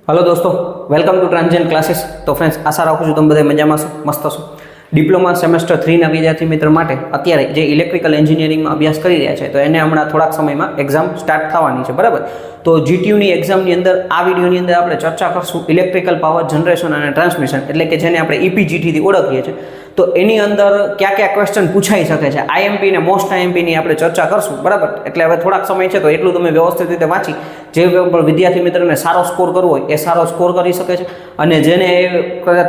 Hello दोस्तों, welcome to transient classes. तो friends, आशा રાખું છું તમે બધા મજામાં છો, મસ્ત છો। ડિપ્લોમા સેમેસ્ટર 3 ના વિદ્યાર્થી મિત્રો માટે અત્યારે જે ઇલેક્ટ્રિકલ એન્જિનિયરિંગમાં અભ્યાસ કરી રહ્યા છે તો એને હમણાં થોડાક સમયમાં એક્ઝામ સ્ટાર્ટ થવાની છે, બરાબર। તો જીટીયુની એક્ઝામની અંદર આ વિડીયોની અંદર આપણે ચર્ચા કરશું ઇલેક્ટ્રિકલ પાવર જનરેશન અને ટ્રાન્સમિશન, એટલે કે જેને આપણે ઈપીજીટીથી ઓળખીએ છીએ। તો એની અંદર કયા કયા ક્વેશ્ચન પૂછાઈ શકે છે, આઈએમપી ને મોસ્ટ આઈએમપીની આપણે ચર્ચા કરશું, બરાબર। એટલે હવે થોડાક સમય છે તો એટલું તમે વ્યવસ્થિત રીતે વાંચી જે વિદ્યાર્થી મિત્રને સારો સ્કોર કરવો હોય એ સારો સ્કોર કરી શકે છે, અને જેને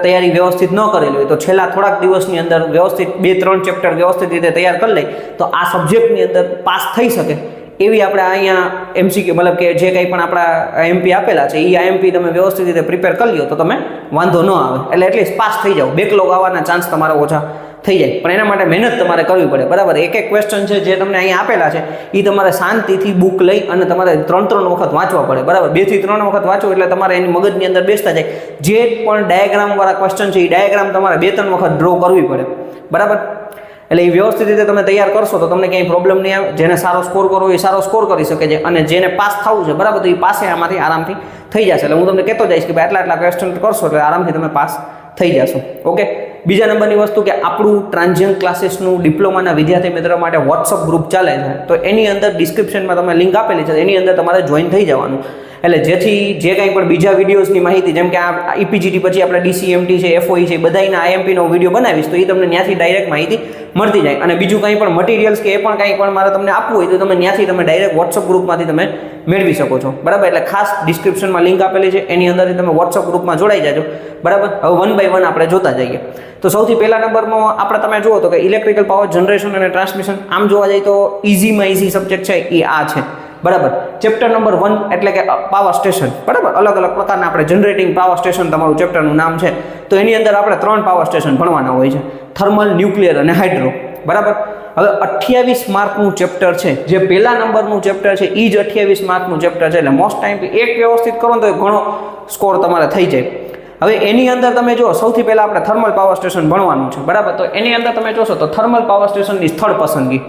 તૈયારી વ્યવસ્થિત ન કરેલી હોય તો છેલ્લા થોડાક દિવસની અંદર વ્યવસ્થિત 2-3 ચેપ્ટર વ્યવસ્થિત રીતે તૈયાર કરી લે તો આ સબ્જેક્ટની અંદર પાસ થઈ શકે એવી આપણે અહીંયા એમસીક્યુ મતલબ કે જે કંઈ પણ આપણા આઈએમપી આપેલા છે એ આઈએમપી તમે વ્યવસ્થિત રીતે પ્રિપેર કરી લ્યો તો તમે વાંધો ન આવે, એટલે એટલીસ્ટ પાસ થઈ જાઓ, બેકલોગ આવવાના ચાન્સ તમારા ઓછા થઈ જાય। પણ એના માટે મહેનત તમારે કરવી પડે, બરાબર। એક એક ક્વેશ્ચન છે જે તમને અહીંયા આપેલા છે એ તમારે શાંતિથી બુક લઈ અને તમારે 3-3 વખત વાંચવા પડે, બરાબર। 2 થી 3 વખત વાંચો એટલે તમારે એની મગજની અંદર બેસતા જાય। જે પણ ડાયાગ્રામવાળા ક્વેશ્ચન છે એ ડાયાગ્રામ તમારે 2-3 વખત ડ્રો કરવી પડે, બરાબર। એટલે એ વ્યવસ્થિત રીતે તમે તૈયાર કરશો તો તમને ક્યાંય પ્રોબ્લેમ નહીં આવે। જેને સારો સ્કોર કરવો એ સારો સ્કોર કરી શકે છે, અને જેને પાસ થવું છે, બરાબર, તો એ પાસે આમાંથી આરામથી થઈ જશે। એટલે હું તમને કહેતો જઈશ કે ભાઈ આટલા ક્વેશ્ચન કરશો એટલે આરામથી તમે પાસ થઈ જશો, ઓકે। બીજા નંબરની વસ્તુ કે આપણું ટ્રાન્ઝિએન્ટ ક્લાસીસનું ડિપ્લોમાના વિદ્યાર્થી મિત્રો માટે વોટ્સઅપ ગ્રુપ ચાલે છે, તો એની અંદર ડિસ્ક્રિપ્શનમાં તમે લિંક આપેલી છે, એની અંદર તમારે જોઈન થઈ જવાનું, એટલે જેથી જે કંઈ પણ બીજા વિડીયોઝની માહિતી જેમ કે આ ઈપીજીટી પછી આપણે ડીસીએમટી છે, એફઓઈ છે, બધાના આઈએમપીનો વિડીયો બનાવીશ તો એ તમને ત્યાંથી ડાયરેક્ટ માહિતી મળતી જાય। અને બીજું કંઈ પણ મટીરિયલ્સ કે એ પણ કંઈ પણ મારે તમને આપવું હોય તો તમે ત્યાંથી તમે ડાયરેક્ટ વોટ્સઅપ ગ્રુપમાંથી તમે મેળવી શકો છો, બરાબર। એટલે ખાસ ડિસ્ક્રિપ્શનમાં લિંક આપેલી છે, એની અંદરથી તમે વોટ્સઅપ ગ્રુપમાં જોડાઈ જાજો, બરાબર। હવે 1 બાય 1 આપણે જોતા જઈએ। તો સૌથી પહેલા નંબરમાં આપણે તમે જુઓ તો કે ઇલેક્ટ્રિકલ પાવર જનરેશન અને ટ્રાન્સમિશન, આમ જોવા જઈએ તો ઇઝીમાં ઇઝી સબ્જેક્ટ છે એ આ છે, બરાબર। ચેપ્ટર નંબર 1 એટલે કે પાવર સ્ટેશન, બરાબર। અલગ અલગ પ્રકારના આપણે જનરેટિંગ પાવર સ્ટેશન તમારું ચેપ્ટરનું નામ છે, તો એની અંદર આપણે 3 પાવર સ્ટેશન ભણવાના હોય છે, થર્મલ, ન્યુક્લિયર અને હાઇડ્રો, બરાબર। હવે 28 માર્કનું ચેપ્ટર છે, જે પહેલા નંબરનું ચેપ્ટર છે એ જ 28 માર્કનું ચેપ્ટર છે, એટલે મોસ્ટ ટાઈમ એક વ્યવસ્થિત કરો તો ઘણો સ્કોર તમારે થઈ જાય। હવે એની અંદર તમે જો સૌથી પહેલા આપણે થર્મલ પાવર સ્ટેશન ભણવાનું છે, બરાબર। તો એની અંદર તમે જોશો તો થર્મલ પાવર સ્ટેશનની સ્થળ પસંદગી,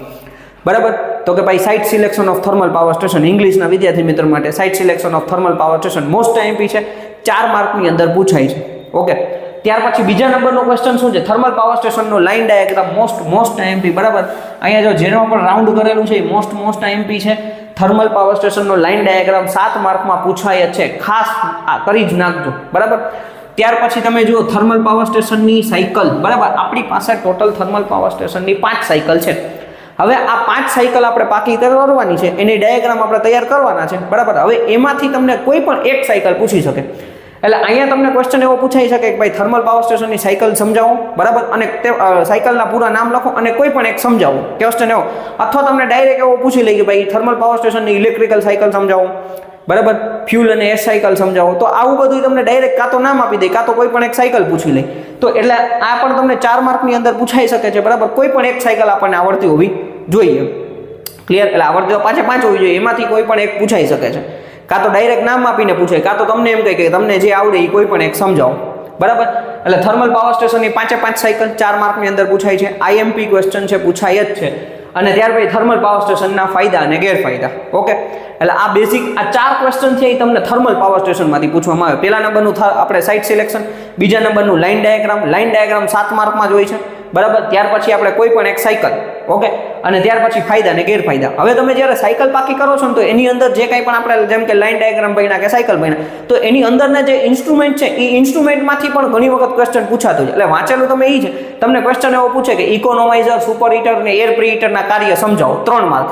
બરાબર। તો કે ભાઈ site selection of thermal power station, ઇંગ્લિશના વિદ્યાર્થી મિત્રો માટે site selection of thermal power station most IMP છે, 4 માર્કની અંદર પૂછાય છે, ઓકે। ત્યાર પછી બીજા નંબરનો ક્વેશ્ચન શું છે, થર્મલ પાવર સ્ટેશનનો લાઇન ડાયાગ્રામ, મોસ્ટ આઈએમપી, બરાબર। અહીંયા જો જેમાં પણ રાઉન્ડ કરેલું છે એ મોસ્ટ આઈએમપી છે। થર્મલ પાવર સ્ટેશનનો લાઇન ડાયાગ્રામ 7 માર્કમાં પૂછાય છે, ખાસ આ કરી જ નાખજો, બરાબર। ત્યાર પછી તમે જુઓ થર્મલ પાવર સ્ટેશનની સાયકલ, બરાબર। આપણી પાસે ટોટલ થર્મલ પાવર સ્ટેશનની 5 સાયકલ છે। હવે આ 5 સાયકલ આપણે પાકી કરવાની છે, એની ડાયાગ્રામ આપણે તૈયાર કરવાના છે, બરાબર। હવે એમાંથી તમને કોઈ પણ એક સાયકલ પૂછી શકે, એટલે અહીંયા તમને ક્વેશ્ચન એવો પૂછાઈ શકે કે ભાઈ થર્મલ પાવર સ્ટેશનની સાયકલ સમજાવો, બરાબર, અને તે સાયકલના પૂરા નામ લખો અને કોઈ પણ એક સમજાવો, ક્વેશ્ચન એવો। અથવા તમને ડાયરેક્ટ એવો પૂછી લે કે ભાઈ થર્મલ પાવર સ્ટેશનની ઇલેક્ટ્રિકલ સાયકલ સમજાવો, બરાબર, ફ્યુલ અને એસ સાયકલ સમજાવો, તો આવું બધું તમને ડાયરેક્ટ કાં તો નામ આપી દે કાં તો કોઈ પણ એક સાયકલ પૂછી લે, તો એટલે આ પણ તમને 4 માર્કની અંદર પૂછાઈ શકે છે, બરાબર। કોઈ પણ એક સાયકલ આપણને આવડતી હોવી જોઈએ, ક્લિયર। એટલે આવડતી તો 5 હોવી જોઈએ, એમાંથી કોઈ પણ એક પૂછાઈ શકે છે, કાં તો ડાયરેક્ટ નામ આપીને પૂછે, કાં તો તમને એમ કહે કે તમને જે આવડે એ કોઈ પણ એક સમજાવો, બરાબર। એટલે થર્મલ પાવર સ્ટેશનની 5 સાયકલ 4 માર્કની અંદર પૂછાય છે, આઈએમપી ક્વેશ્ચન છે, પૂછાય જ છે। અને ત્યાર પછી થર્મલ પાવર સ્ટેશનના ફાયદા અને ગેરફાયદા, ઓકે। એટલે આ બેઝિક આ 4 ક્વેશ્ચન છે એ તમને થર્મલ પાવર સ્ટેશનમાંથી પૂછવામાં આવે। પહેલા નંબરનું આપણે સાઇટ સિલેક્શન, બીજા નંબરનું લાઇન ડાયાગ્રામ 7 માર્કમાં જ હોય છે, બરાબર। ત્યાર પછી આપણે કોઈ પણ એક સાયકલ, ઓકે, અને ત્યાર પછી ફાયદા અને ગેરફાયદા। હવે તમે જ્યારે સાયકલ પાકી કરો છો ને તો એની અંદર જે કંઈ પણ આપણે જેમ કે લાઇન ડાયાગ્રામ ભણ્યા કે સાયકલ ભણ્યા, તો એની અંદરના જે ઇન્સ્ટ્રુમેન્ટ છે એ ઇન્સ્ટ્રુમેન્ટમાંથી પણ ઘણી વખત ક્વેશ્ચન પૂછાતું છે, એટલે વાંચેલું તમે એ છે, તમને ક્વેશ્ચન એવો પૂછે કે ઇકોનોમાઇઝર, સુપર હીટર ને એર પ્રીહીટરના કાર્ય સમજાવો, 3 માર્ક।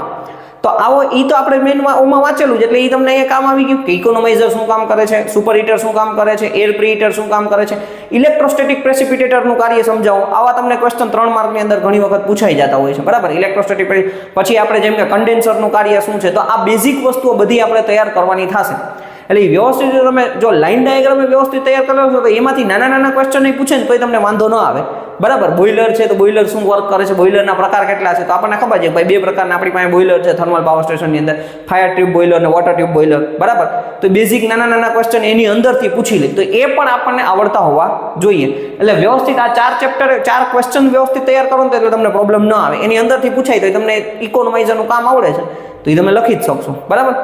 તો આવો એ તો આપણે મેનમાં ઓમાં વાંચેલું છે, એટલે એ તમને અહીંયા કામ આવી ગયું કે ઇકોનોમાઇઝર શું કામ કરે છે, સુપર હીટર શું કામ કરે છે, એર પ્રીહીટર શું કામ કરે છે, ઇલેક્ટ્રોસ્ટેટિક પ્રેસિપિટેટરનું કાર્ય સમજાવો, આવા તમને ક્વેશ્ચન 3 માર્કની અંદર ઘણી વખત પૂછાઈ જતા હોય છે, બરાબર। ઇલેક્ટ્રોસ્ટેટિક પછી આપણે જેમ કે કન્ડેન્સરનું કાર્ય શું છે, તો આ બેઝિક વસ્તુઓ બધી આપણે તૈયાર કરવાની થશે। એટલે એ વ્યવસ્થિત તમે જો લાઇન ડાયાગ્રામ વ્યવસ્થિત તૈયાર કરો છો તો એમાંથી નાના ક્વેશ્ચન નહીં પૂછે ને તોય તમને વાંધો ન આવે, બરાબર। બોઇલર છે તો બોઇલર શું વર્ક કરે છે, બોઇલરના પ્રકાર કેટલા છે, તો આપણને ખબર છે ભાઈ 2 પ્રકારના આપણી પાસે બોઇલર છે થર્મલ પાવર સ્ટેશનની અંદર, ફાયર ટ્યુબ બોઇલર અને વોટર ટ્યુબ બોઇલર, બરાબર। તો બેઝિક નાના ક્વેશ્ચન એની અંદરથી પૂછી લે તો એ પણ આપણને આવડતા હોવા જોઈએ। એટલે વ્યવસ્થિત આ 4 ચેપ્ટર 4 ક્વેશ્ચન વ્યવસ્થિત તૈયાર કરો તો એટલે તમને પ્રોબ્લેમ ન આવે, એની અંદરથી પૂછાય તો તમને ઇકોનોમાઇઝરનું કામ આવડે છે તો એ તમે લખી જ શકશો, બરાબર।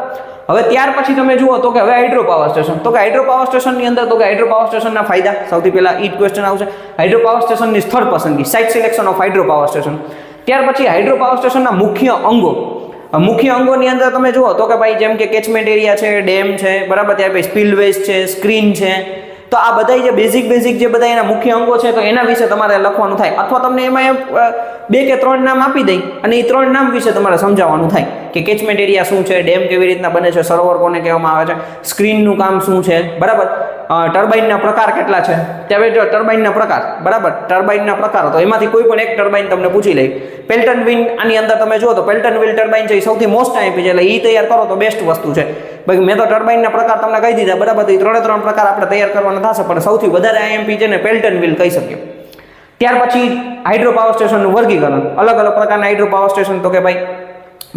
હવે ત્યાર પછી તમે જુઓ તો કે હવે હાઇડ્રો પાવર સ્ટેશન, તો કે હાઇડ્રો પાવર સ્ટેશનની અંદર તો કે હાઇડ્રો પાવર સ્ટેશનના ફાયદા, સૌથી પહેલા ઈ ક્વેશ્ચન આવશે, હાઇડ્રો પાવર સ્ટેશનની સ્થળ પસંદગી, site selection of hydro power station. ત્યાર પછી હાઇડ્રો પાવર સ્ટેશનના મુખ્ય અંગો, મુખ્ય અંગોની અંદર તમે જુઓ તો કે ભાઈ જેમ કે કેચમેન્ટ એરિયા છે, ડેમ છે, બરાબર, ત્યાર પછી સ્પિલવેઝ છે, સ્ક્રીન છે, તો આ બધા જે બેઝિક જે બધા એના મુખ્ય અંગો છે તો એના વિશે તમારે લખવાનું થાય, અથવા તમને એમાં 2 કે 3 નામ આપી દઈ અને એ 3 નામ વિશે તમારે સમજાવવાનું થાય કે કેચમેન્ટ એરિયા શું છે, ડેમ કેવી રીતના બને છે, સરોવર કોને કહેવામાં આવે છે, સ્ક્રીનનું કામ શું છે, બરાબર, ટર્બાઇનના પ્રકાર કેટલા છે, ત્યારે જો ટર્બાઇનના પ્રકાર, બરાબર, ટર્બાઇનના પ્રકાર તો એમાંથી કોઈ પણ એક ટર્બાઇન તમને પૂછી લે. પેલ્ટન વિન્ડ, આની અંદર તમે જુઓ તો પેલ્ટન વ્હીલ ટર્બાઇન છે એ સૌથી મોસ્ટ આઈપી છે, એટલે એ તૈયાર કરો તો બેસ્ટ વસ્તુ છે. ભાઈ મેં તો ટર્બાઇનના પ્રકાર તમને કહી દીધા, બરાબર, તો એ 3 પ્રકાર આપણે તૈયાર કરવાના થશે, પણ સૌથી વધારે આઈએમપી છે ને પેલ્ટન વ્હીલ કહી શકીએ. ત્યાર પછી હાઇડ્રો પાવર સ્ટેશનનું વર્ગીકરણ, અલગ પ્રકારના હાઇડ્રો પાવર સ્ટેશન, તો કે ભાઈ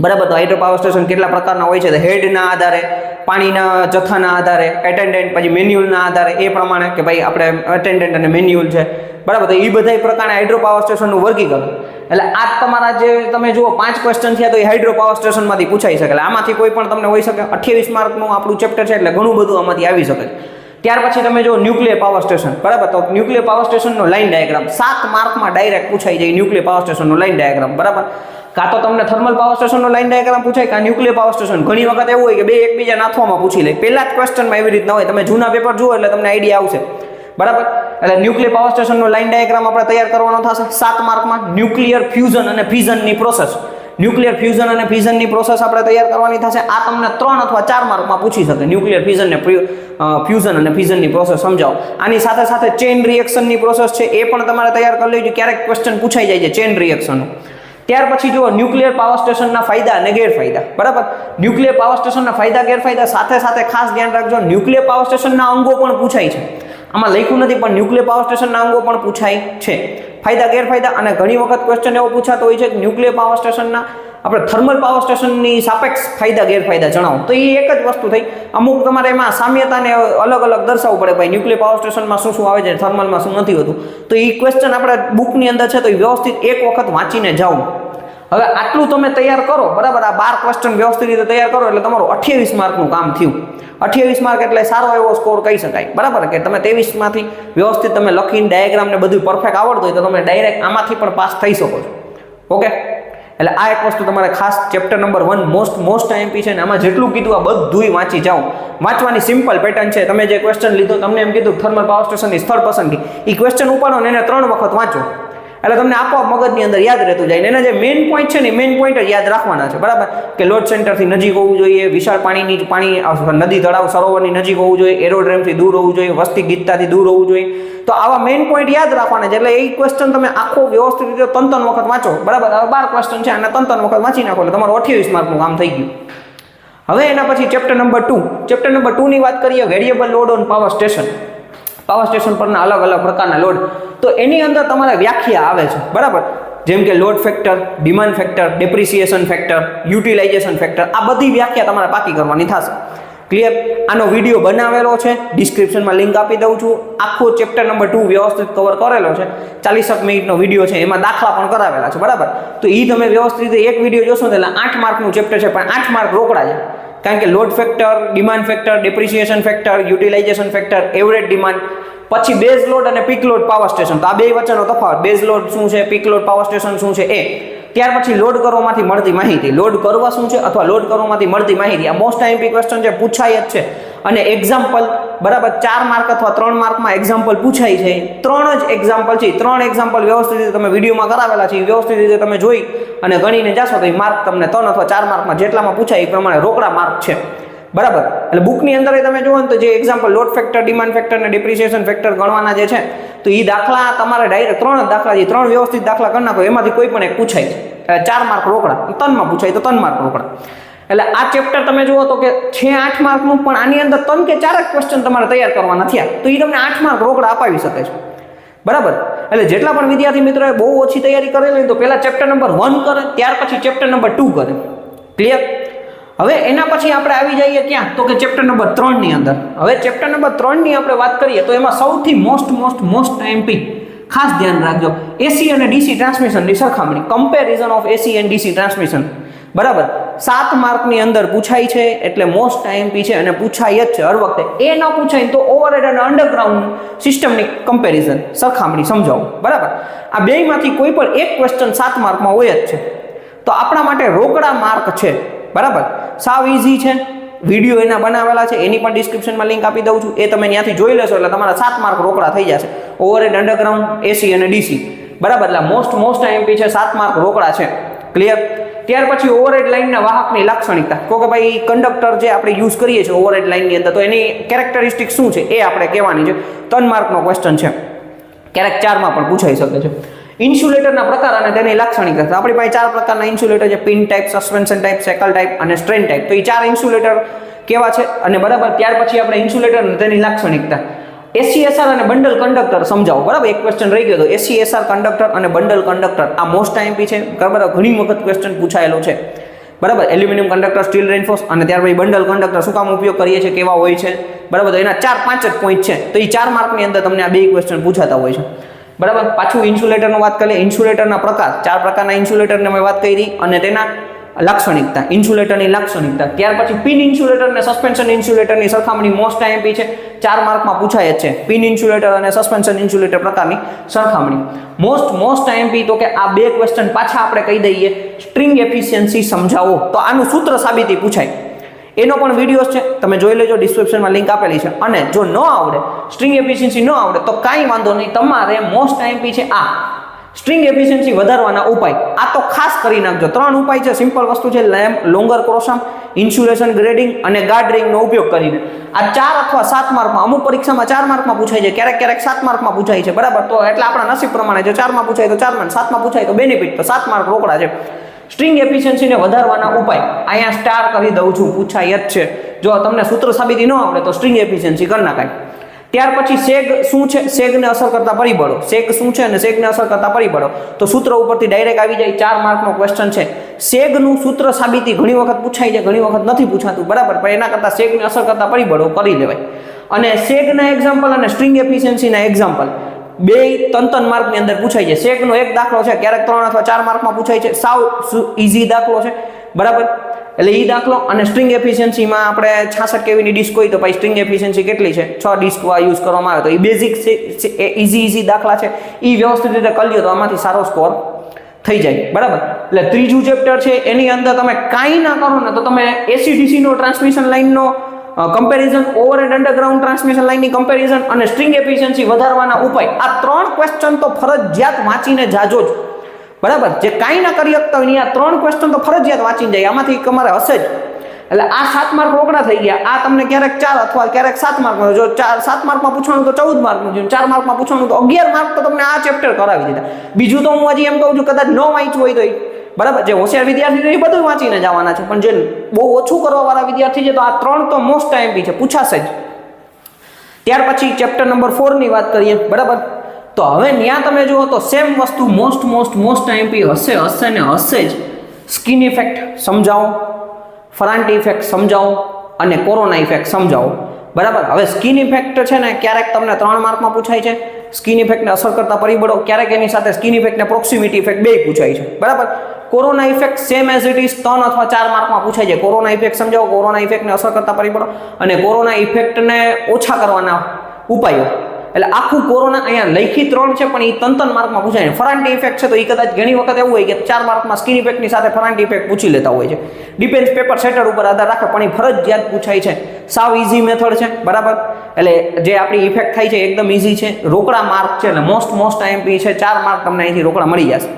બરાબર, તો હાઇડ્રો પાવર સ્ટેશન કેટલા પ્રકારના હોય છે, હેડના આધારે, પાણીના જથ્થાના આધારે, એટેન્ડન્ટ, પછી મેન્યુઅલના આધારે, એ પ્રમાણે કે ભાઈ આપણે એટેન્ડન્ટ અને મેન્યુઅલ છે, બરાબર, તો એ બધા પ્રકારના હાઇડ્રો પાવર સ્ટેશનનું વર્ગીકરણ. એટલે આ તમારા જે તમે જુઓ 5 ક્વેશ્ચન છે તો એ હાઇડ્રો પાવર સ્ટેશનમાંથી પૂછાઈ શકે, એટલે આમાંથી કોઈ પણ તમને હોઈ શકે. 28 માર્કનું આપણું ચેપ્ટર છે એટલે ઘણું બધું આમાંથી આવી શકે. ત્યાર પછી તમે જો ન્યુક્લિયર પાવર સ્ટેશન, બરાબર, તો ન્યુક્લિયર પાવર સ્ટેશનનો લાઇન ડાયાગ્રામ 7 માર્કમાં ડાયરેક્ટ પૂછાઈ જાય, ન્યુક્લિયર પાવર સ્ટેશનનો લાઇન ડાયાગ્રામ, બરાબર. કાં તો તમને થર્મલ પાવર સ્ટેશનનો લાઇન ડાયાગ્રામ પૂછાય, કાં ન્યુક્લિયર પાવર સ્ટેશન. ઘણી વખત એવું હોય કે બે એકબીજા નાથવામાં પૂછી લે, પહેલા જ ક્વેશ્ચનમાં એવી રીતના હોય, તમે જૂના પેપર જુઓ એટલે તમને આઈડિયા આવશે, બરાબર. એટલે ન્યુક્લિયર પાવર સ્ટેશનનો લાઇન ડાયાગ્રામ આપણે તૈયાર કરવાનો થશે 7 માર્કમાં. ન્યુક્લિયર ફ્યુઝન અને ફિઝનની પ્રોસેસ, ન્યુક્લિયર ફ્યુઝન અને ફિઝનની પ્રોસેસ આપણે તૈયાર કરવાની થશે. આ તમને 3 અથવા 4 માર્કમાં પૂછી શકે, ન્યુક્લિયર ફ્યુઝન અને ફિઝનની પ્રોસેસ સમજાવો. આની સાથે સાથે ચેઇન રિએક્શનની પ્રોસેસ છે એ પણ તમારે તૈયાર કરી લેજો, ક્યારેક ક્વેશ્ચન પૂછાઈ જાય છે ચેઇન રિએક્શનનું. ત્યાર પછી જુઓ ન્યુક્લિયર પાવર સ્ટેશનના ફાયદા અને ગેરફાયદા, બરાબર. ન્યુક્લિયર પાવર સ્ટેશનના ફાયદા ગેરફાયદા સાથે સાથે ખાસ ધ્યાન રાખજો, ન્યુક્લિયર પાવર સ્ટેશનના અંગો પણ પૂછાય છે. આમાં લખ્યું નથી પણ ન્યુક્લિયર પાવર સ્ટેશનના અંગો પણ પૂછાય છે, ફાયદા ગેરફાયદા. અને ઘણી વખત ક્વેશ્ચન એવો પૂછાતો હોય છે કે ન્યુક્લિયર પાવર સ્ટેશનના આપણે થર્મલ પાવર સ્ટેશનની સાપેક્ષ ફાયદા ગેરફાયદા જણાવો, તો એ એક જ વસ્તુ થઈ. અમુક તમારે એમાં સામ્યતાને અલગ દર્શાવવું પડે, ભાઈ ન્યુક્લિયર પાવર સ્ટેશનમાં શું આવે છે, થર્મલમાં શું નથી હોતું. તો એ ક્વેશ્ચન આપણે બુકની અંદર છે તો એ વ્યવસ્થિત એક વખત વાંચીને જાઓ. હવે આટલું તમે તૈયાર કરો, બરાબર, આ 12 ક્વેશ્ચન વ્યવસ્થિત રીતે તૈયાર કરો એટલે તમારું 28 માર્કનું કામ થયું. 28 માર્ક એટલે સારો એવો સ્કોર કહી શકાય, બરાબર, કે તમે 23માંથી વ્યવસ્થિત તમે લખીને ડાયાગ્રામ ને બધું પરફેક્ટ આવડતું હોય તો તમે ડાયરેક્ટ આમાંથી પણ પાસ થઈ શકો છો. ઓકે, એટલે આ એક વસ્તુ તમારે ખાસ ચેપ્ટર નંબર 1 મોસ્ટ આઈએમપી છે ને આમાં જેટલું કીધું આ બધુંય વાંચી જાઓ. વાંચવાની સિમ્પલ પેટર્ન છે, તમે જે ક્વેશ્ચન લીધો, તમને એમ કીધું થર્મલ પાવર સ્ટેશનની સ્થળ પસંદગી, એ ક્વેશ્ચન ઉપાડો ને એને 3 વખત વાંચો એટલે તમને આપોઆપ મગજની અંદર યાદ રહેતું જાય. એના જે મેઇન પોઈન્ટ છે ને મેઇન પોઈન્ટ જ યાદ રાખવાના છે, બરાબર, કે લોડ સેન્ટરથી નજીક હોવું જોઈએ, વિશાળ પાણી નદી તળાવ સરોવરની નજીક હોવું જોઈએ, એરોડ્રેમથી દૂર હોવું જોઈએ, વસ્તી ગીતતાથી દૂર હોવું જોઈએ. તો આવા મેઇન પોઈન્ટ યાદ રાખવાના છે, એટલે એ ક્વેશ્ચન તમે આખો વ્યવસ્થિત રીતે 3 વખત વાંચો, બરાબર. હવે 12 ક્વેશ્ચન છે અને 3 વખત વાંચી નાખો એટલે તમારું 28 માર્કનું કામ થઈ ગયું. હવે એના પછી ચેપ્ટર નંબર 2 ની વાત કરીએ, variable load on power station. Power station પરના અલગ પ્રકારના લોડ, તો એની અંદર તમારે વ્યાખ્યા આવે છે, બરાબર. જેમ કે load factor, demand factor, depreciation factor, utilisation factor, આ બધી વ્યાખ્યા તમારે પાકી કરવાની થશે. ક્લિયર? આનો વિડીયો બનાવેલો છે, ડિસ્ક્રિપ્શનમાં લિંક આપી દઉં છું. આખો ચેપ્ટર નંબર 2 વ્યવસ્થિત કવર કરેલો છે, 40 મિનિટનો વિડીયો છે, એમાં દાખલા પણ કરાવેલા છે, બરાબર. તો એ તમે વ્યવસ્થિત રીતે એક વિડીયો જોશો એટલે 8 માર્કનું ચેપ્ટર છે, પણ 8 માર્ક રોકડા છે. કારણ કે load factor, demand factor, depreciation factor, utilisation factor, average demand, પછી બેઝ લોડ અને પીક લોડ પાવર સ્ટેશન, તો આ બે વચ્ચેનો તફાવત, બેઝ લોડ શું છે, પીક લોડ પાવર સ્ટેશન શું છે એ. ત્યાર પછી લોડ કરવામાંથી મળતી માહિતી, લોડ કરવા શું છે અથવા લોડ કરવામાંથી મળતી માહિતી, આ મોસ્ટ આઈએમપી ક્વેશ્ચન છે, પૂછાય જ છે. અને એક્ઝામ્પલ, બરાબર, 4 માર્ક અથવા 3 માર્કમાં એક્ઝામ્પલ પૂછાય છે. 3 જ એક્ઝામ્પલ છે, 3 એક્ઝામ્પલ વ્યવસ્થિત રીતે તમે વિડીયોમાં કરાવેલા છે, વ્યવસ્થિત રીતે તમે જોઈ અને ગણીને જાશો તો એ માર્ક તમને 3 અથવા 4 માર્કમાં જેટલામાં પૂછાય એ પ્રમાણે રોકડા માર્ક છે, બરાબર. એટલે બુકની અંદર તમે જુઓ ને તો જે example load factor, demand factor અને ડેપ્રિસિએશન ફેક્ટર ગણવાના જે છે, તો એ દાખલા તમારે ડાયરેક્ટ 3 દાખલા છે, 3 વ્યવસ્થિત દાખલા કરી નાખો, એમાંથી કોઈ પણ એક પૂછાય છે. 4 માર્ક રોકડા, 3માં પૂછાય તો 3 માર્ક રોકડા. એટલે આ ચેપ્ટર તમે જુઓ તો કે છે 8 માર્કનું, પણ આની અંદર 3 કે 4 ક્વેશ્ચન તમારે તૈયાર કરવાના થયા, તો એ તમને 8 માર્ક રોકડા અપાવી શકે છે, બરાબર. એટલે જેટલા પણ વિદ્યાર્થી મિત્રોએ બહુ ઓછી તૈયારી કરેલી તો પહેલા ચેપ્ટર નંબર 1 કરે, ત્યાર પછી ચેપ્ટર નંબર 2 કરે. ક્લિયર? હવે એના પછી આપણે આવી જઈએ ક્યાં, તો કે ચેપ્ટર નંબર 3 ની અંદર. હવે ચેપ્ટર નંબર 3 ની આપણે વાત કરીએ તો એમાં સૌથી મોસ્ટ આઈએમપી ખાસ ધ્યાન રાખજો, એસી અને ડીસી ટ્રાન્સમિશનની સરખામણી, comparison of AC and DC transmission, બરાબર. 7 માર્કની અંદર પૂછાય છે એટલે મોસ્ટ આઈએમપી છે અને પૂછાય જ છે હર વખતે. એ ન પૂછાય તો ઓવરહેડ અને અંડરગ્રાઉન્ડ સિસ્ટમની કમ્પેરિઝન સરખામણી સમજાવો. બરાબર, આ બેમાંથી કોઈ પણ એક ક્વેશ્ચન 7 માર્કમાં હોય જ છે. તો આપણા માટે રોકડા માર્ક છે. બરાબર, સાવ ઈઝી છે. વિડીયો એના બનાવેલા છે, એની પણ ડિસ્ક્રિપ્શનમાં લિંક આપી દઉં છું. એ તમે ત્યાંથી જોઈ લેશો એટલે તમારા 7 માર્ક રોકડા થઈ જશે. ઓવરહેડ, અંડરગ્રાઉન્ડ, એસી અને ડીસી. બરાબર, એટલે મોસ્ટ આઈએમપી છે, 7 માર્ક રોકડા છે. ક્લિયર? ત્યાર પછી ઓવરહેડ લાઇનના વાહકની લાક્ષણિકતા. કહો કે ભાઈ કંડક્ટર જે આપણે યુઝ કરીએ છીએ ઓવરહેડ લાઇનની અંદર, તો એની કેરેક્ટરિસ્ટિક શું છે એ આપણે કહેવાની છે. 3 માર્કનો ક્વેશ્ચન છે, ક્યારેક 4માં પણ પૂછાઈ શકે છે. ઇન્સ્યુલેટરના પ્રકાર અને તેની લાક્ષણિકતા. આપણી પાસે 4 પ્રકારના ઇન્સ્યુલેટર છે: pin type, suspension type, shackle type અને સ્ટ્રેન ટાઈપ. તો એ 4 ઇન્સ્યુલેટર કેવા છે અને બરાબર ત્યાર પછી આપણે ઇન્સ્યુલેટર અને તેની લાક્ષણિકતા. એસીએસઆર અને બંડલ કંડક્ટર સમજાવો. બરાબર, એક ક્વેશ્ચન રહી ગયો હતો. એસીએસઆર કંડક્ટર અને બંડલ કંડક્ટર આ મોસ્ટ આઈએમપી છે. બરાબર, ઘણી વખત ક્વેશ્ચન પૂછાયેલો છે. બરાબર, એલ્યુમિનિયમ કંડક્ટર, સ્ટીલ રેઇનફોર્સ અને ત્યાર પછી બંડલ કંડક્ટર શું કામ ઉપયોગ કરીએ છીએ, કેવા હોય છે. બરાબર, તો એના 4-5 જ પોઈન્ટ છે. તો એ 4 માર્કની અંદર તમને આ 2 ક્વેશ્ચન પૂછાતા હોય છે. બરાબર, પાછું ઇન્સ્યુલેટરનું વાત કરીએ. ઇન્સ્યુલેટરના પ્રકાર, 4 પ્રકારના ઇન્સ્યુલેટરને મેં વાત કરી અને તેના લાક્ષણિકતા, ઇન્સ્યુલેટરની લાક્ષણિકતા. ત્યાર પછી પિન ઇન્સ્યુલેટર અને સસ્પેન્શન ઇન્સ્યુલેટરની સરખામણી મોસ્ટ આઈએમપી છે. 4 માર્કમાં પૂછાય જ છે. પિન ઇન્સ્યુલેટર અને સસ્પેન્શન ઇન્સ્યુલેટર પ્રકારની સરખામણી. મોસ્ટ આઈએમપી તો કે આ 2 ક્વેશ્ચન પાછા આપણે કહી દઈએ. સ્ટ્રિંગ એફિશિયન્સી સમજાવો, તો આનું સૂત્ર સાબિતી પૂછાય. એનો પણ વિડીયો છે, તમે જોઈ લેજો, ડિસ્ક્રિપ્શનમાં લિંક આપેલી છે. અને જો ન આવડે, સ્ટ્રિંગ એફિશિયન્સી ન આવડે તો કાંઈ વાંધો નહીં, તમારે મોસ્ટ આઈએમપી છે આ સ્ટ્રિંગ એફિશિયન્સી વધારવાના ઉપાય. આ તો ખાસ કરી નાખજો. 3 ઉપાય છે, સિમ્પલ વસ્તુ છે: લેમ્પ, લોંગર ક્રોસઆર્મ, ઇન્સ્યુલેશન ગ્રેડિંગ અને ગાર્ડ રિંગનો ઉપયોગ કરીને. આ 4 અથવા 7 માર્કમાં, અમુક પરીક્ષામાં 4 માર્કમાં પૂછાય છે, ક્યારેક 7 માર્કમાં પૂછાય છે. બરાબર, તો એટલે આપણા નસીબ પ્રમાણે જો 4માં પૂછાય તો 4માં, 7માં પૂછાય તો બેનિફિટ, તો 7 માર્ક રોકડા છે. સ્ટ્રિંગ એફિશિયન્સીને વધારવાના ઉપાય અહીંયા સ્ટાર કરી દઉં છું, પૂછાય જ છે. જો તમને સૂત્ર સાબિતી ન આવડે તો સ્ટ્રિંગ એફિશિયન્સી કરી નાખાય. ત્યાર પછી સેગ શું છે, સેગને અસર કરતા પરિબળો. સેગ શું છે અને સેગને અસર કરતા પરિબળો, તો સૂત્ર ઉપરથી ડાયરેક્ટ આવી જાય. 4 માર્કનો ક્વેશ્ચન છે. સેગનું સૂત્ર સાબિતી ઘણી વખત પૂછાય છે, ઘણી વખત નથી પૂછાતું. બરાબર, પણ એના કરતાં સેગને અસર કરતા પરિબળો કરી લેવાય. અને સેગના એક્ઝામ્પલ અને સ્ટ્રિંગ એફિશિયન્સીના એક્ઝામ્પલ 2-3 માર્કની અંદર પૂછાય છે. સેગનો એક દાખલો છે, ક્યારેક 3 અથવા 4 માર્કમાં પૂછાય છે. સાવ ઈઝી દાખલો છે. બરાબર, એટલે એ દાખલો. અને સ્ટ્રિંગ એફિશિયન્સીમાં આપણે 66 કેવીની ડિસ્ક હોય તો ભાઈ સ્ટ્રિંગ એફિશિયન્સી કેટલી છે, 6 ડિસ્ક યુઝ કરવામાં આવે તો એ બેઝિક ઈઝી દાખલા છે. એ વ્યવસ્થિત રીતે કરી લ્યો તો આમાંથી સારો સ્કોર થઈ જાય. બરાબર, એટલે ત્રીજું ચેપ્ટર છે, એની અંદર તમે કાંઈ ના કરો ને તો તમે એસીડીસીનો ટ્રાન્સમિશન લાઇનનો કમ્પેરિઝન, ઓવરહેડ અંડરગ્રાઉન્ડ ટ્રાન્સમિશન લાઇનની કમ્પેરિઝન અને સ્ટ્રિંગ એફિશિયન્સી વધારવાના ઉપાય, આ 3 ક્વેશ્ચન તો ફરજિયાત વાંચીને જાજો જ. બરાબર, જે કાંઈ ના કરી શકતા હોય આ 3 ક્વેશ્ચન તો ફરજિયાત વાંચીને જાય, આમાંથી તમારે હશે જ. એટલે આ 7 માર્ક રોકડા થઈ ગયા. આ તમને ક્યારેક 4 અથવા ક્યારેક 7 માર્કનો, જો 7 માર્કમાં પૂછવાનું તો 14 માર્કનું છે, 4 માર્કમાં પૂછવાનું તો 11 માર્ક તો તમને આ ચેપ્ટર કરાવી દીધા. બીજું તો હું હજી એમ કહું છું, કદાચ ન વાંચ્યું હોય તો બરાબર, જે હોશિયાર વિદ્યાર્થી છે એ બધું વાંચીને જવાના છે, પણ જે બહુ ઓછું કરવાવાળા વિદ્યાર્થી છે તો આ 3 તો મોસ્ટ આઈએમપી છે, પૂછાશે જ. ત્યાર પછી ચેપ્ટર નંબર 4 ની વાત કરીએ. બરાબર, તો હવે ત્યાં તમે જુઓ તો સેમ વસ્તુ મોસ્ટ આઈએમપી હશે ને હશે જ. સ્કિન ઇફેક્ટ સમજાવો, ફરાન્ટી ઇફેક્ટ સમજાવો અને કોરોના ઇફેક્ટ સમજાવો. બરાબર, હવે સ્કિન ઇફેક્ટ છે ને ક્યારેક તમને 3 માર્કમાં પૂછાય છે. સ્કિન ઇફેક્ટને અસર કરતા પરિબળો, ક્યારેક એની સાથે સ્કિન ઇફેક્ટને પ્રોક્સિમિટી ઇફેક્ટ બે પૂછાય છે. બરાબર, corona effect same as it is 3 અથવા 4 માર્કમાં પૂછાય છે. કોરોના ઇફેક્ટ સમજાવો, કોરોના ઇફેક્ટને અસર કરતા પરિબળો અને કોરોના ઇફેક્ટને ઓછા કરવાના ઉપાયો. એટલે આખું કોરોના અહીંયા લખી 3 છે, પણ એ 3 માર્કમાં પૂછાય. ફરાન્ટી ઇફેક્ટ છે તો એ કદાચ ઘણી વખત એવું હોય કે 4 માર્કમાં સ્કિન ઇફેક્ટની સાથે ફરાન્ટી ઇફેક્ટ પૂછી લેતા હોય છે. ડિપેન્ડ્સ પેપર સેટર ઉપર આધાર રાખે, પણ એ ફરજિયાત પૂછાય છે. સાવ ઈઝી મેથડ છે. બરાબર, એટલે જે આપણી ઇફેક્ટ થાય છે એકદમ ઈઝી છે. રોકડા માર્ક છે એટલે મોસ્ટ આઈએમપી છે. 4 માર્ક તમને અહીંથી રોકડા મળી જશે.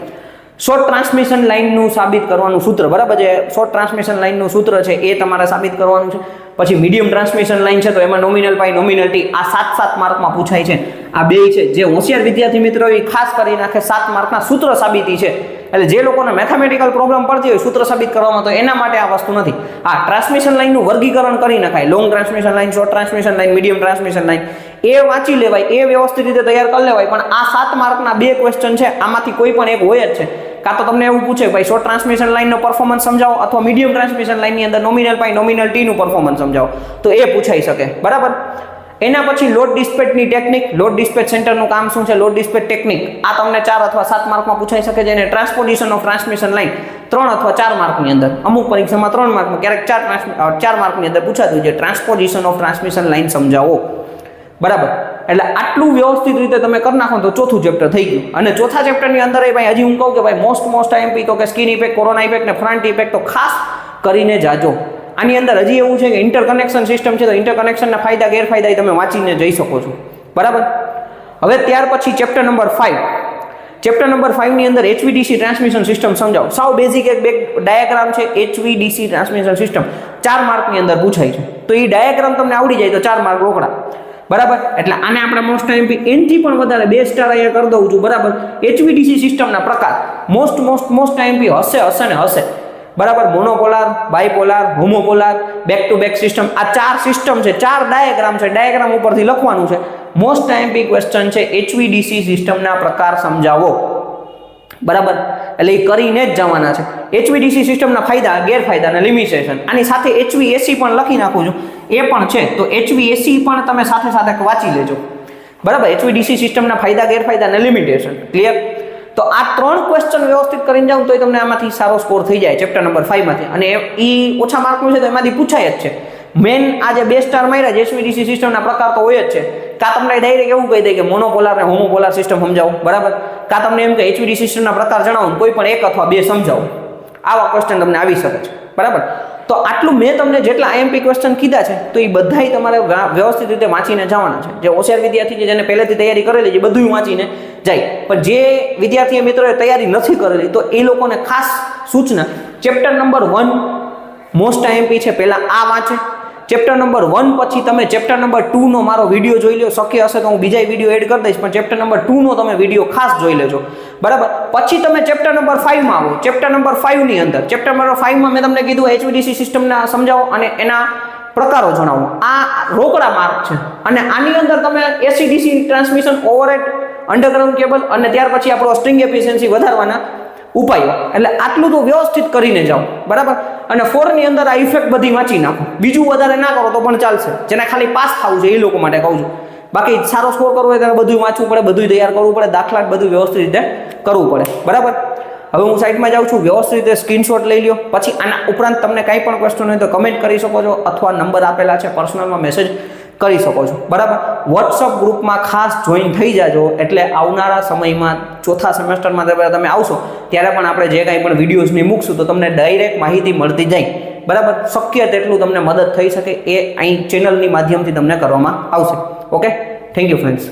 શોર્ટ ટ્રાન્સમિશન લાઇનનું સાબિત કરવાનું સૂત્ર. બરાબર, જે શોર્ટ ટ્રાન્સમિશન લાઇનનું સૂત્ર છે એ તમારે સાબિત કરવાનું છે. પછી મીડિયમ ટ્રાન્સમિશન લાઇન છે તો એમાં નોમિનલ પાઈ, નોમિનલ ટી, આ 7 માર્કમાં પૂછાય છે. આ બે છે જે હોશિયાર વિદ્યાર્થી મિત્રો એ ખાસ કરી નાખે. 7 માર્કના સૂત્ર સાબિતી છે. એટલે જે લોકોને મેથેમેટિકલ પ્રોબ્લેમ પડતી હોય સૂત્ર સાબિત કરવામાં, તો એના માટે આ વસ્તુ નથી. આ ટ્રાન્સમિશન લાઇનનું વર્ગીકરણ કરી નખાય. Long transmission line, short transmission line, medium transmission line, એ વાંચી લેવાય, એ વ્યવસ્થિત રીતે તૈયાર કરી લેવાય. પણ આ 7 માર્કના 2 ક્વેશ્ચન છે, આમાંથી કોઈ પણ એક હોય જ છે. કાં તો તમને એવું પૂછે ભાઈ શોર્ટ ટ્રાન્સમિશન લાઇનનો પરફોર્મન્સ સમજાવો, અથવા મીડિયમ ટ્રાન્સમિશન લાઇનની અંદર નોમિનલ પાઈ, નોમિનલ ટીનું પરફોર્મન્સ સમજાવો, તો એ પૂછાઈ શકે. બરાબર, એના પછી લોડ ડિસ્પેચની ટેકનિક, લોડ ડિસ્પેચ સેન્ટરનું કામ શું છે, લોડ ડિસ્પેચ ટેકનિક, આ તમને 4 અથવા 7 માર્કમાં પૂછાઈ શકે છે. અને ટ્રાન્સપોઝિશન ઓફ ટ્રાન્સમિશન લાઇન, 3 અથવા 4 માર્કની અંદર, અમુક પરીક્ષામાં 3 માર્કમાં, ક્યારેક 4 માર્કની અંદર પૂછાતું છે ટ્રાન્સપોઝિશન ઓફ ટ્રાન્સમિશન લાઇન સમજાવો, બરાબર. એટલે આટલું વ્યવસ્થિત રીતે તમે કરી નાખો તો ચોથું ચેપ્ટર થઈ ગયું. અને ચોથા ચેપ્ટરની અંદર ભાઈ હજી હું કહું કે ભાઈ મોસ્ટ આઈએમપી તો કે સ્કિન ઇફેક્ટ, કોરોના ઇફેક્ટ ને ફ્રન્ટ ઇફેક્ટ તો ખાસ કરીને જાજો. આની અંદર હજી એવું છે કે ઇન્ટરકનેક્શન સિસ્ટમ છે, તો ઇન્ટરકનેક્શનના ફાયદા ગેરફાયદા તમે વાંચીને જઈ શકો છો, બરાબર. હવે ત્યાર પછી ચેપ્ટર નંબર 5. ચેપ્ટર નંબર 5 ની અંદર HVDC ટ્રાન્સમિશન સિસ્ટમ સમજાવો. સાવ બેઝિક એક ડાયાગ્રામ છે HVDC ટ્રાન્સમિશન સિસ્ટમ, 4 માર્કની અંદર પૂછાય છે. તો એ ડાયાગ્રામ તમને આવડી જાય તો 4 માર્ક રોકડા, બરાબર. એટલે આને આપણે મોસ્ટ આઈએમપી એનથી પણ વધારે 2 સ્ટાર અહીંયા કરી દઉં છું, બરાબર. HVDC સિસ્ટમના પ્રકાર મોસ્ટ આઈએમપી હશે ને હશે, બરાબર. મોનોપોલાર, બાયપોલાર, હોમોપોલાર, બેક ટુ બેક સિસ્ટમ, આ 4 સિસ્ટમ છે, 4 ડાયાગ્રામ છે. ડાયાગ્રામ ઉપરથી લખવાનું છે. મોસ્ટ આઈએમપી ક્વેશ્ચન છે HVDC સિસ્ટમના પ્રકાર સમજાવો, બરાબર. એટલે એ કરીને જ જવાના છે. HVDC સિસ્ટમના ફાયદા, ગેરફાયદા અને લિમિટેશન. આની સાથે HVAC પણ લખી નાખું છું, એ પણ છે. તો HVAC પણ તમે સાથે સાથે વાંચી લેજો, બરાબર. HVDC સિસ્ટમના ફાયદા, ગેરફાયદા અને લિમિટેશન, ક્લિયર. તો આ 3 ક્વેશ્ચન વ્યવસ્થિત કરીને જાવ તો તમને આમાંથી સારો સ્કોર થઈ જાય ચેપ્ટર નંબર 5 માંથી. અને એ ઓછા માર્કનું છે તો એમાંથી પૂછાય જ છે. મેન આ જે 2 સ્ટાર માર્યા છે HVDC સિસ્ટમના પ્રકાર તો હોય જ છે. કાં તમને ડાયરેક્ટ એવું કહી દે કે મોનોપોલાર અને હોમોપોલાર સિસ્ટમ સમજાવો, બરાબર. કાં તમને એમ કે HVDC સિસ્ટમના પ્રકાર જણાવો, કોઈ પણ 1 અથવા 2 સમજાવો. આવા ક્વેશ્ચન તમને આવી શકે છે, બરાબર. તો આટલું મેં તમને જેટલા આઈએમપી ક્વેશ્ચન કીધા છે તો એ બધાય તમારે વ્યવસ્થિત રીતે વાંચીને જવાના છે. જે હોશિયાર વિદ્યાર્થી છે, જેને પહેલેથી તૈયારી કરેલી છે, બધું વાંચીને જાય. પણ જે વિદ્યાર્થી મિત્રોએ તૈયારી નથી કરેલી તો એ લોકોને ખાસ સૂચના, ચેપ્ટર નંબર 1 મોસ્ટ આઈએમપી છે, પહેલાં આ વાંચે. ચેપ્ટર નંબર 1 પછી તમે ચેપ્ટર નંબર 2 નો મારો વિડીયો જોઈ લો. શક્ય હશે તો હું બીજા વિડીયો એડ કરી દઈશ, પણ ચેપ્ટર નંબર 2 નો તમે વિડીયો ખાસ જોઈ લેજો, બરાબર. પછી તમે ચેપ્ટર નંબર 5 માં આવો. ચેપ્ટર નંબર 5 ની અંદર, ચેપ્ટર નંબર 5 માં મેં તમને કીધું HVDC સિસ્ટમના સમજાવો અને એના પ્રકારો જણાવો. આ રોકડા માર્ક છે. અને આની અંદર તમે AC/DC transmission, overhead, underground cable અને ત્યાર પછી આપણો સ્ટ્રિંગ એફિશિયન્સી વધારવાના ઉપાયો, એટલે આટલું તો વ્યવસ્થિત કરીને જાઓ, બરાબર. અને 4 ની અંદર આ ઇફેક્ટ બધી વાંચી નાખો. બીજું વધારે ના કરો તો પણ ચાલશે. જેને ખાલી પાસ થવું છે એ લોકો માટે કહું છું. બાકી સારો સ્કોર કરવો હોય ત્યારે બધું વાંચવું પડે, બધું તૈયાર કરવું પડે, દાખલા બધું વ્યવસ્થિત રીતે કરવું પડે, બરાબર. હવે હું સાઈડમાં જાઉં છું, વ્યવસ્થિત રીતે સ્ક્રીનશોટ લઈ લ્યો. પછી આના ઉપરાંત તમને કાંઈ પણ ક્વેશ્ચન હોય તો કમેન્ટ કરી શકો છો, અથવા નંબર આપેલા છે પર્સનલમાં મેસેજ કરી શકો છો, બરાબર. વોટ્સઅપ ગ્રુપમાં ખાસ જોઈન થઈ જાજો, એટલે આવનારા સમયમાં ચોથા સેમેસ્ટરમાં તમે આવશો ત્યારે પણ આપણે જે કાંઈ પણ વિડીયોઝની મૂકશું તો તમને ડાયરેક્ટ માહિતી મળતી જાય, બરાબર. શક્ય તેટલું તમને મદદ થઈ શકે એ અહીં ચેનલની માધ્યમથી તમને કરવામાં આવશે. Okay, thank you friends.